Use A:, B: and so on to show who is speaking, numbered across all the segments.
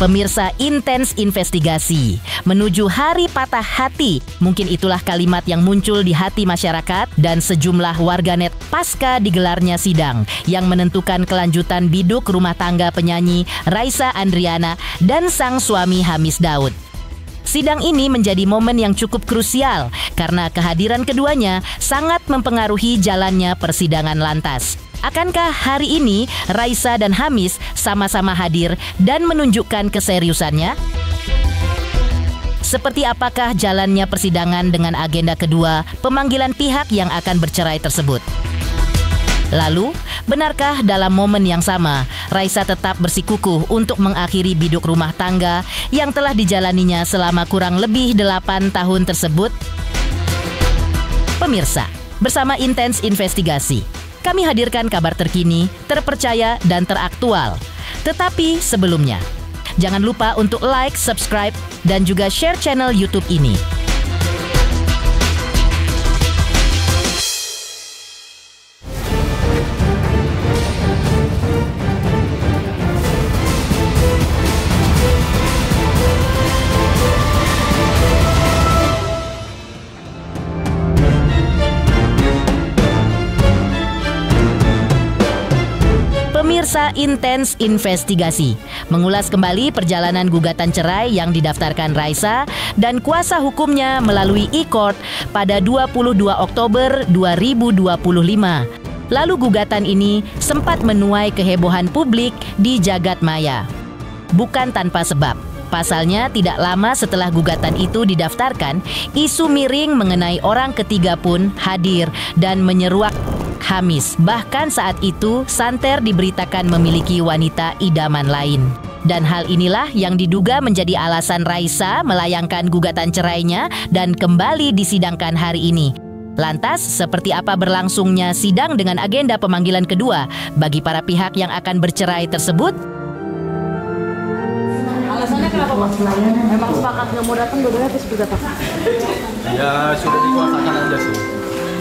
A: Pemirsa, intens investigasi menuju hari patah hati. Mungkin itulah kalimat yang muncul di hati masyarakat dan sejumlah warganet pasca digelarnya sidang yang menentukan kelanjutan biduk rumah tangga penyanyi Raisa Andriana dan sang suami Hamis Daud. Sidang ini menjadi momen yang cukup krusial karena kehadiran keduanya sangat mempengaruhi jalannya persidangan lantas. Akankah hari ini Raisa dan Hamis sama-sama hadir dan menunjukkan keseriusannya? Seperti apakah jalannya persidangan dengan agenda kedua pemanggilan pihak yang akan bercerai tersebut? Lalu, benarkah dalam momen yang sama, Raisa tetap bersikukuh untuk mengakhiri biduk rumah tangga yang telah dijalaninya selama kurang lebih 8 tahun tersebut? Pemirsa, bersama Intens Investigasi, kami hadirkan kabar terkini, terpercaya, dan teraktual. Tetapi sebelumnya, jangan lupa untuk like, subscribe, dan juga share channel YouTube ini. Pemirsa Intens Investigasi mengulas kembali perjalanan gugatan cerai yang didaftarkan Raisa dan kuasa hukumnya melalui e-court pada 22 Oktober 2025. Lalu gugatan ini sempat menuai kehebohan publik di jagat maya. Bukan tanpa sebab. Pasalnya tidak lama setelah gugatan itu didaftarkan, isu miring mengenai orang ketiga pun hadir dan menyeruak Hamis. Bahkan saat itu santer diberitakan memiliki wanita idaman lain. Dan hal inilah yang diduga menjadi alasan Raisa melayangkan gugatan cerainya dan kembali disidangkan hari ini. Lantas, seperti apa berlangsungnya sidang dengan agenda pemanggilan kedua bagi para pihak yang akan bercerai tersebut?
B: Alasannya kenapa Pak? Memang sepakat nggak mau datang dua-duanya habis juga Pak?
C: Ya sudah dikuasakan aja sih.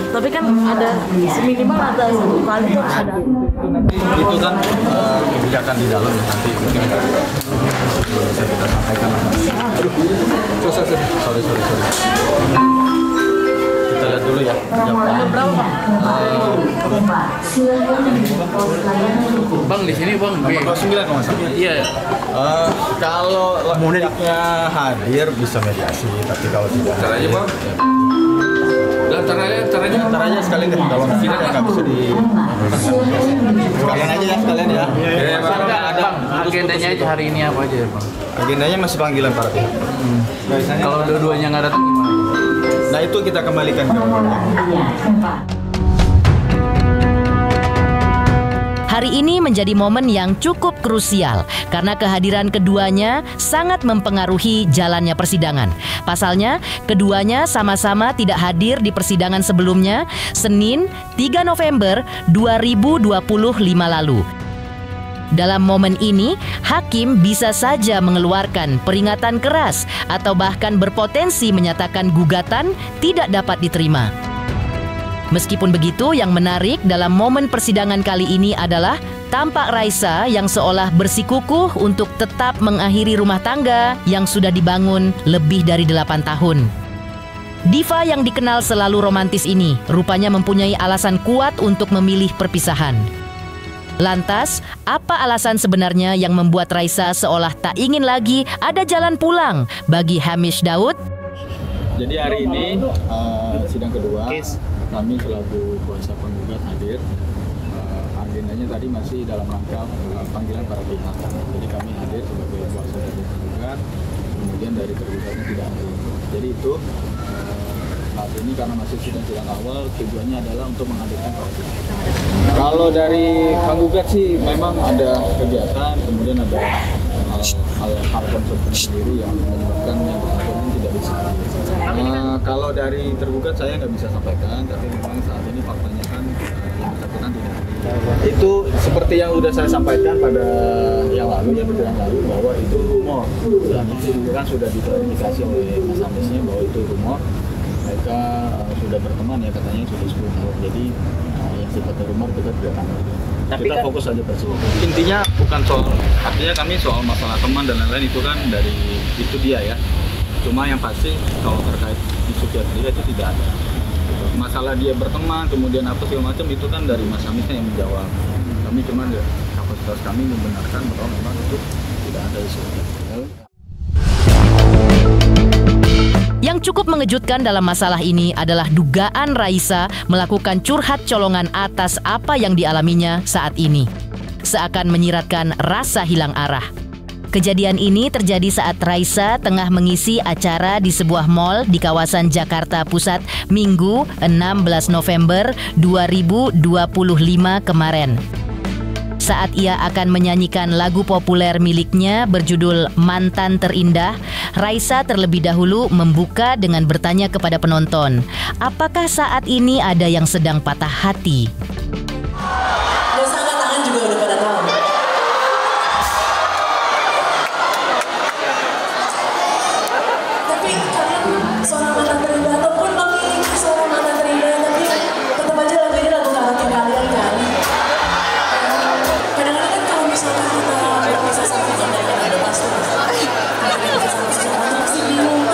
B: Tapi kan ada seminimal ada satu kali tuh harus ada.
C: Itu kan kebijakan di dalam nanti mungkin bisa kita sampaikan. Aduh, sorry. Kita lihat dulu ya.
B: Berapa Pak?
D: Bang di sini Bang.
C: Nomor 29 kalau nggak salah.
D: Iya.
C: Kalau pihaknya hadir bisa mediasi, tapi kalau tidak
D: Caranya Bang.
C: Caranya sekalian deh. Kalau nggak bisa di sekalian aja ya sekalian ya.
D: Ya Bang. Ada agendanya aja hari ini apa aja Bang?
C: Agendanya masih panggilan para pihak.
D: Kalau dua-duanya nggak datang gimana?
C: Nah itu kita kembalikan ke
A: Hari ini menjadi momen yang cukup krusial karena kehadiran keduanya sangat mempengaruhi jalannya persidangan. Pasalnya, keduanya sama-sama tidak hadir di persidangan sebelumnya, Senin 3 November 2025 lalu. Dalam momen ini, hakim bisa saja mengeluarkan peringatan keras atau bahkan berpotensi menyatakan gugatan tidak dapat diterima. Meskipun begitu, yang menarik dalam momen persidangan kali ini adalah tampak Raisa yang seolah bersikukuh untuk tetap mengakhiri rumah tangga yang sudah dibangun lebih dari 8 tahun. Diva yang dikenal selalu romantis ini rupanya mempunyai alasan kuat untuk memilih perpisahan. Lantas, apa alasan sebenarnya yang membuat Raisa seolah tak ingin lagi ada jalan pulang bagi Hamis Daud?
C: Jadi hari ini sidang kedua, kami selaku kuasa penggugat hadir. Agendanya tadi masih dalam rangka panggilan para pihak. Jadi kami hadir sebagai kuasa dari penggugat, kemudian dari tergugatnya tidak hadir. Jadi itu saat ini karena masih sidang awal, tujuannya adalah untuk menghadirkan para pihak. Kalau dari penggugat sih memang ada kegiatan, kemudian ada hal konsumsi sendiri yang menyebabkan yang bersangkutan tidak bisa. Kalau dari tergugat saya nggak bisa sampaikan, tapi memang saat ini faktanya kan yang bersangkutan tidak hadir. Itu seperti yang sudah saya sampaikan pada yang lalu, yang berjalan lalu, bahwa itu rumor. Dan itu kan sudah diklarifikasi oleh Mas Amisnya bahwa itu rumor. Mereka sudah berteman ya katanya sudah 10 tahun. Jadi yang sifatnya rumor kita tidak tahu. kita fokus aja persidangan. Intinya bukan soal, artinya kami soal masalah teman dan lain-lain itu kan dari itu dia ya. Cuma yang pasti kalau terkait isu psikiatri itu tidak ada. Masalah dia berteman, kemudian apa segala macam itu kan dari Mas Hamisnya yang menjawab. Kami cuma kapasitas kami membenarkan bahwa memang itu tidak ada isu.
A: Yang cukup mengejutkan dalam masalah ini adalah dugaan Raisa melakukan curhat colongan atas apa yang dialaminya saat ini. Seakan menyiratkan rasa hilang arah. Kejadian ini terjadi saat Raisa tengah mengisi acara di sebuah mal di kawasan Jakarta Pusat Minggu 16 November 2025 kemarin. Saat ia akan menyanyikan lagu populer miliknya berjudul Mantan Terindah, Raisa terlebih dahulu membuka dengan bertanya kepada penonton, apakah saat ini ada yang sedang patah hati?
E: Dosa angkat tangan juga udah pada tahu. Tapi kalian seorang mantan terindah ataupun memiliki seorang mantan terindah, tapi tetap aja lagu ini lagu karaoke kalian kan? Kadang-kadang kan kalau misalkan kita berpisah sama mantan yang ada pasti sama seseorang pasti bingung.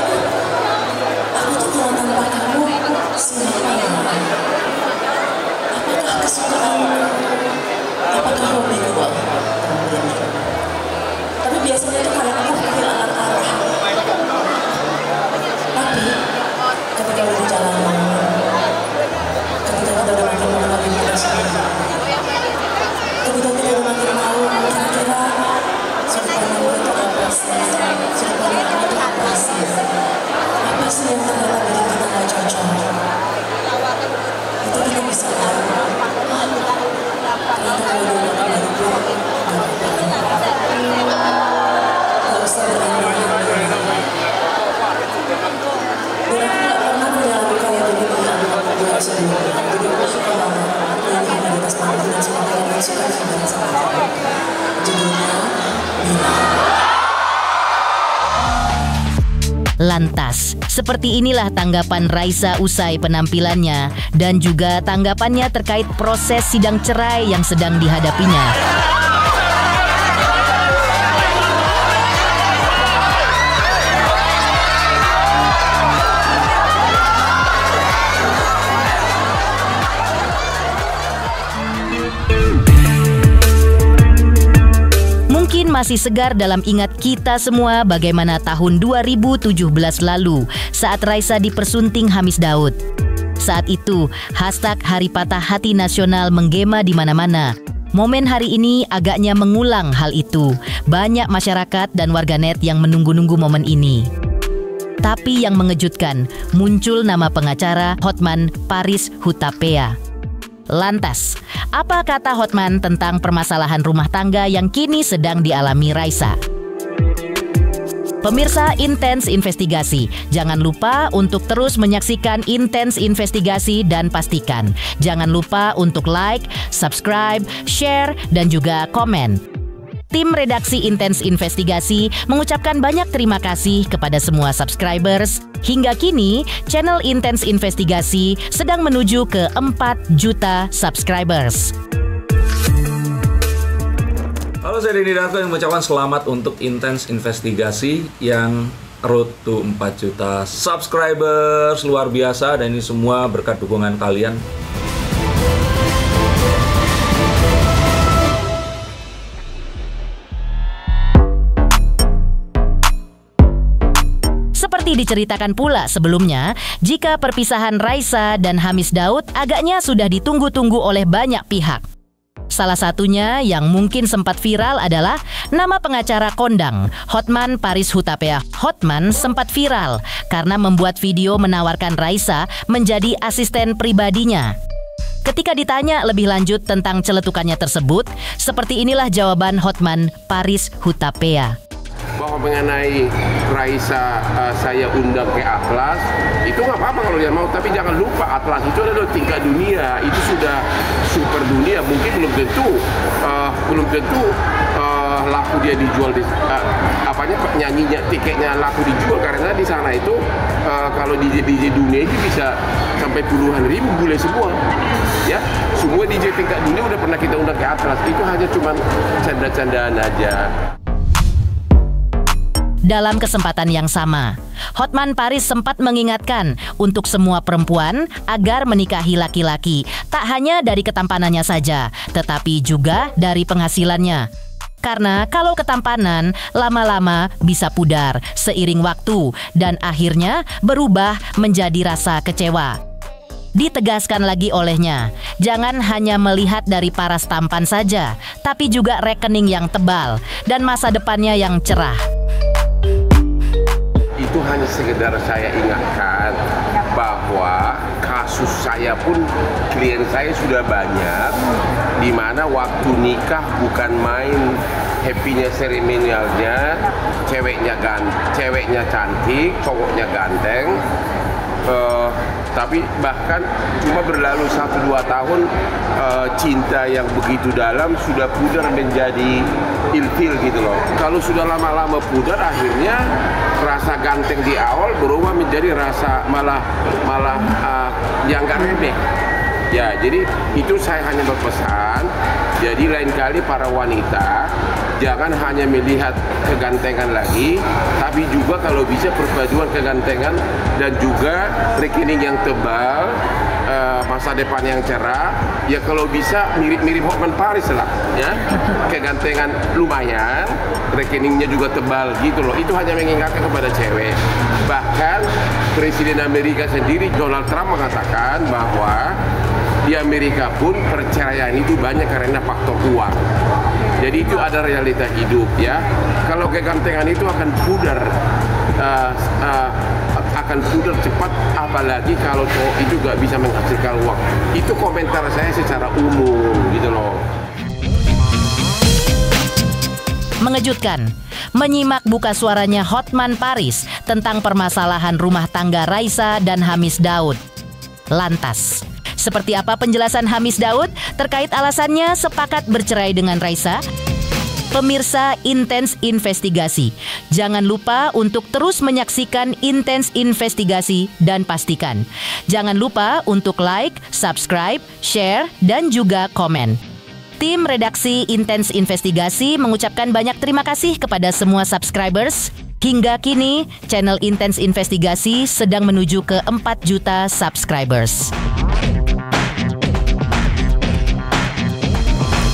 E: Aku tuh kalau tanpa kamu siapa ya? Apakah kesukaanmu? Apakah hobi gua? Tapi biasanya tuh kadang aku kehilangan arah. Tapi ketika udah di jalanan, ketika kita udah makin mengenal diri kita sendiri, ketika kita udah makin tahu kira-kira sudut pandang gue itu apa sih? Sudut pandang aku itu apa sih? Apa sih yang ternyata bikin kita gak cocok? Itu kita bisa tahu. Ternyata kalau dia makin dari gue, gak usah berani-berani. Dan aku gak pernah punya lagu kayak begini lagu sebelumnya. Jadi aku suka banget nyanyi di atas panggung dan semua kalian suka juga sama aku. Judulnya Bila.
A: Lantas, seperti inilah tanggapan Raisa usai penampilannya dan juga tanggapannya terkait proses sidang cerai yang sedang dihadapinya. Mungkin masih segar dalam ingat kita semua bagaimana tahun 2017 lalu saat Raisa dipersunting Hamis Daud. Saat itu, hashtag Hari Patah Hati Nasional menggema di mana-mana. Momen hari ini agaknya mengulang hal itu. Banyak masyarakat dan warganet yang menunggu-nunggu momen ini. Tapi yang mengejutkan, muncul nama pengacara Hotman Paris Hutapea. Lantas, apa kata Hotman tentang permasalahan rumah tangga yang kini sedang dialami Raisa? Pemirsa Intens Investigasi, jangan lupa untuk terus menyaksikan Intens Investigasi dan pastikan jangan lupa untuk like, subscribe, share, dan juga komen. Tim redaksi Intens Investigasi mengucapkan banyak terima kasih kepada semua subscribers. Hingga kini, channel Intens Investigasi sedang menuju ke 4 juta subscribers.
F: Halo, saya Denny Darto yang mengucapkan selamat untuk Intens Investigasi yang road to 4 juta subscribers. Luar biasa, dan ini semua berkat dukungan kalian.
A: Seperti diceritakan pula sebelumnya, jika perpisahan Raisa dan Hamis Daud agaknya sudah ditunggu-tunggu oleh banyak pihak. Salah satunya yang mungkin sempat viral adalah nama pengacara kondang, Hotman Paris Hutapea. Hotman sempat viral karena membuat video menawarkan Raisa menjadi asisten pribadinya. Ketika ditanya lebih lanjut tentang celetukannya tersebut, seperti inilah jawaban Hotman Paris Hutapea.
G: bahwa mengenai Raisa saya undang ke Atlas, itu nggak apa-apa kalau dia mau, tapi jangan lupa Atlas itu adalah tingkat dunia, itu sudah super dunia, mungkin belum tentu laku dia dijual di nyanyinya tiketnya laku dijual, karena di sana itu kalau DJ dunia itu bisa sampai puluhan ribu bule semua ya, semua DJ tingkat dunia udah pernah kita undang ke Atlas, itu hanya cuman canda-candaan aja.
A: Dalam kesempatan yang sama, Hotman Paris sempat mengingatkan untuk semua perempuan agar menikahi laki-laki tak hanya dari ketampanannya saja, tetapi juga dari penghasilannya. Karena kalau ketampanan lama-lama bisa pudar seiring waktu dan akhirnya berubah menjadi rasa kecewa. Ditegaskan lagi olehnya, jangan hanya melihat dari paras tampan saja, tapi juga rekening yang tebal dan masa depannya yang cerah.
G: Itu hanya sekedar saya ingatkan bahwa kasus saya pun, klien saya sudah banyak, di mana waktu nikah bukan main happy-nya seremonialnya, ceweknya cantik, cowoknya ganteng, tapi bahkan cuma berlalu 1-2 tahun cinta yang begitu dalam sudah pudar menjadi ilfil gitu loh. Kalau sudah lama-lama pudar, akhirnya rasa ganteng di awal berubah menjadi rasa malah yang gak remeh. Ya, jadi itu saya hanya berpesan. Jadi lain kali para wanita jangan hanya melihat kegantengan lagi, tapi juga kalau bisa perpaduan kegantengan dan juga rekening yang tebal, masa depan yang cerah. Ya kalau bisa mirip-mirip Hotman Paris lah, ya. Kegantengan lumayan, rekeningnya juga tebal gitu loh. Itu hanya mengingatkan kepada cewek. Bahkan Presiden Amerika sendiri, Donald Trump, mengatakan bahwa di Amerika pun perceraian itu banyak karena faktor uang. Jadi itu ada realita hidup ya. Kalau kegantengan itu akan pudar, cepat, apalagi kalau cowok itu gak bisa menghasilkan uang. Itu komentar saya secara umum gitu loh.
A: Mengejutkan, menyimak buka suaranya Hotman Paris tentang permasalahan rumah tangga Raisa dan Hamis Daud. Lantas, seperti apa penjelasan Hamis Daud terkait alasannya sepakat bercerai dengan Raisa? Pemirsa Intens Investigasi, jangan lupa untuk terus menyaksikan Intens Investigasi dan pastikan jangan lupa untuk like, subscribe, share, dan juga komen. Tim redaksi Intens Investigasi mengucapkan banyak terima kasih kepada semua subscribers. Hingga kini, channel Intens Investigasi sedang menuju ke 4 juta subscribers.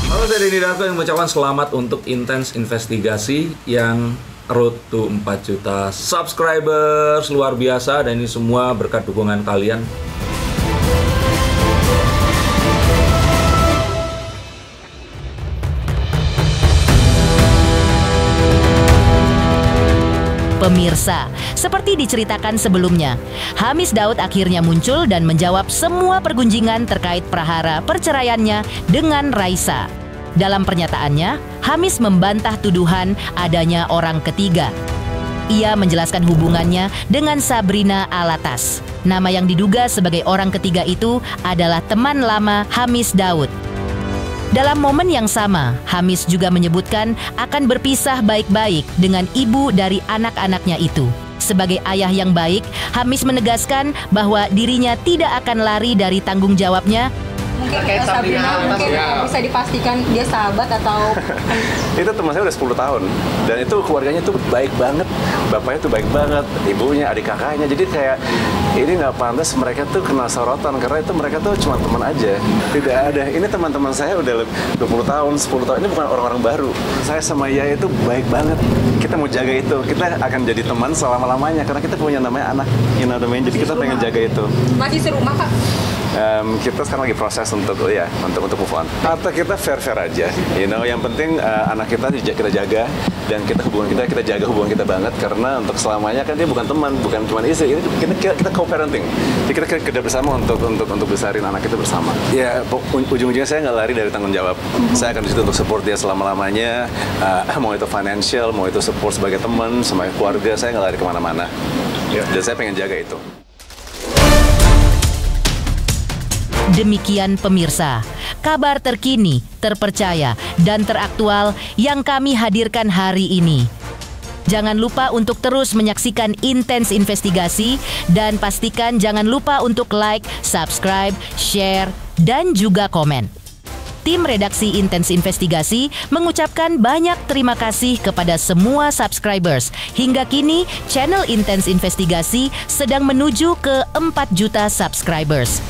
F: Halo, saya Denny Darko yang mengucapkan selamat untuk Intens Investigasi yang road to 4 juta subscribers. Luar biasa, dan ini semua berkat dukungan kalian.
A: Pemirsa, seperti diceritakan sebelumnya, Hamis Daud akhirnya muncul dan menjawab semua pergunjingan terkait prahara perceraiannya dengan Raisa. Dalam pernyataannya, Hamis membantah tuduhan adanya orang ketiga. Ia menjelaskan hubungannya dengan Sabrina Alatas. Nama yang diduga sebagai orang ketiga itu adalah teman lama Hamis Daud. Dalam momen yang sama, Hamis juga menyebutkan akan berpisah baik-baik dengan ibu dari anak-anaknya itu. Sebagai ayah yang baik, Hamis menegaskan bahwa dirinya tidak akan lari dari tanggung jawabnya.
B: Mungkin Sabrina bisa dipastikan dia sahabat atau
H: itu teman saya udah 10 tahun dan itu keluarganya tuh baik banget, bapaknya tuh baik banget, ibunya, adik kakaknya, jadi kayak ini nggak pantas mereka tuh kena sorotan karena itu mereka tuh cuma teman aja. Tidak ada, ini teman-teman saya udah 20 tahun, 10 tahun, ini bukan orang-orang baru. Saya sama Yaya itu baik banget, kita mau jaga itu, kita akan jadi teman selama-lamanya karena kita punya namanya anak, jadi kita pengen jaga itu.
B: Masih serumah, Kak?
H: kita sekarang lagi proses untuk move on. Atau kita fair aja, yang penting anak kita jaga dan kita jaga hubungan kita banget, karena untuk selamanya kan dia bukan teman, bukan cuma istri, ini kita co-parenting. Jadi kita kerja bersama untuk besarin anak kita bersama. Ya ujung-ujungnya saya nggak lari dari tanggung jawab. Saya akan di situ untuk support dia selama-lamanya, mau itu financial, mau itu support sebagai teman, sebagai keluarga, saya nggak lari kemana-mana. Dan saya pengen jaga itu.
A: Demikian pemirsa, kabar terkini, terpercaya, dan teraktual yang kami hadirkan hari ini. Jangan lupa untuk terus menyaksikan Intens Investigasi dan pastikan jangan lupa untuk like, subscribe, share, dan juga komen. Tim redaksi Intens Investigasi mengucapkan banyak terima kasih kepada semua subscribers. Hingga kini, channel Intens Investigasi sedang menuju ke 4 juta subscribers.